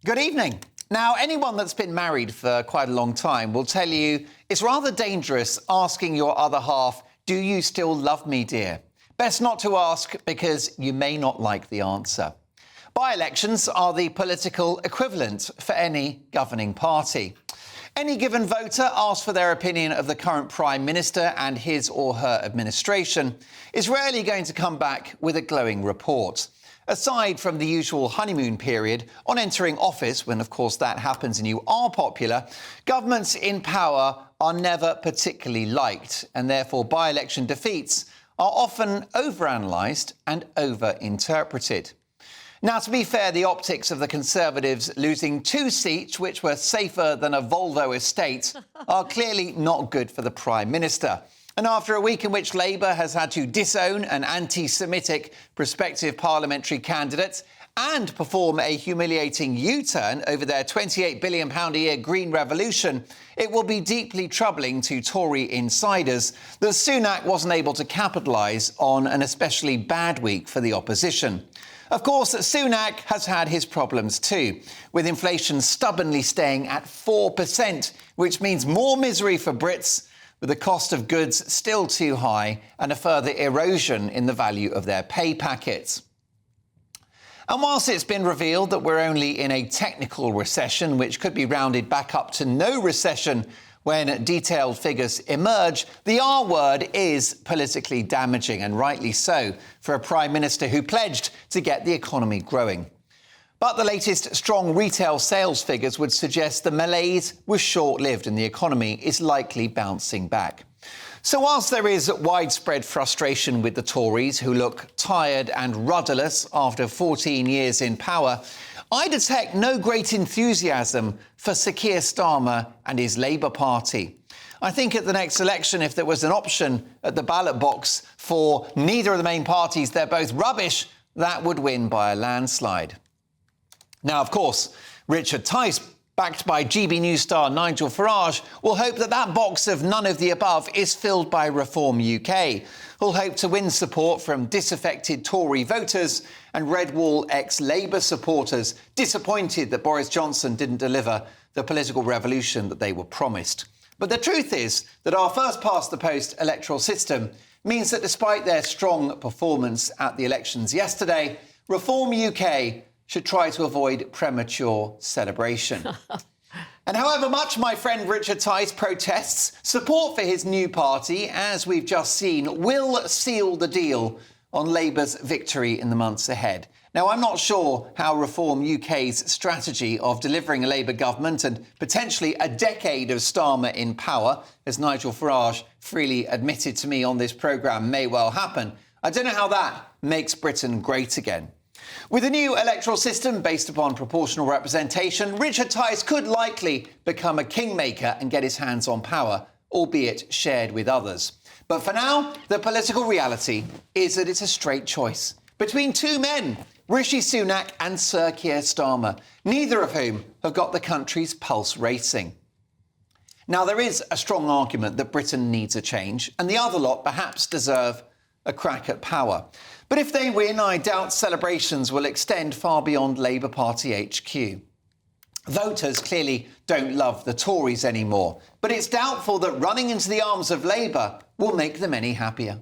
Good evening. Now, anyone that's been married for quite a long time will tell you it's rather dangerous asking your other half, "Do you still love me, dear?" Best not to ask because you may not like the answer. By-elections are the political equivalent for any governing party. Any given voter asks for their opinion of the current Prime Minister and his or her administration is rarely going to come back with a glowing report. Aside from the usual honeymoon period on entering office, when of course that happens and you are popular, governments in power are never particularly liked, and therefore by-election defeats are often overanalysed and over-interpreted. Now, to be fair, the optics of the Conservatives losing 2 seats, which were safer than a Volvo estate, are clearly not good for the Prime Minister. And after a week in which Labour has had to disown an anti-Semitic prospective parliamentary candidate and perform a humiliating U-turn over their £28 billion a year Green Revolution, it will be deeply troubling to Tory insiders that Sunak wasn't able to capitalise on an especially bad week for the opposition. Of course, Sunak has had his problems too, with inflation stubbornly staying at 4%, which means more misery for Brits, with the cost of goods still too high and a further erosion in the value of their pay packets. And whilst it's been revealed that we're only in a technical recession, which could be rounded back up to no recession when detailed figures emerge, the R word is politically damaging, and rightly so, for a Prime Minister who pledged to get the economy growing. But the latest strong retail sales figures would suggest the malaise was short-lived and the economy is likely bouncing back. So whilst there is widespread frustration with the Tories, who look tired and rudderless after 14 years in power, I detect no great enthusiasm for Sir Keir Starmer and his Labour Party. I think at the next election, if there was an option at the ballot box for neither of the main parties, they're both rubbish, that would win by a landslide. Now, of course, Richard Tice, backed by GBNews star Nigel Farage, will hope that that box of none of the above is filled by Reform UK, who'll hope to win support from disaffected Tory voters and Red Wall ex-Labour supporters disappointed that Boris Johnson didn't deliver the political revolution that they were promised. But the truth is that our first-past-the-post electoral system means that despite their strong performance at the elections yesterday, Reform UK should try to avoid premature celebration. And however much my friend Richard Tice protests, support for his new party, as we've just seen, will seal the deal on Labour's victory in the months ahead. Now, I'm not sure how Reform UK's strategy of delivering a Labour government and potentially a decade of Starmer in power, as Nigel Farage freely admitted to me on this programme, may well happen. I don't know how that makes Britain great again. With a new electoral system based upon proportional representation, Richard Tice could likely become a kingmaker and get his hands on power, albeit shared with others. But for now, the political reality is that it's a straight choice between 2 men, Rishi Sunak and Sir Keir Starmer, neither of whom have got the country's pulse racing. Now, there is a strong argument that Britain needs a change, and the other lot perhaps deserve a crack at power. But if they win, I doubt celebrations will extend far beyond Labour Party HQ. Voters clearly don't love the Tories anymore, but it's doubtful that running into the arms of Labour will make them any happier.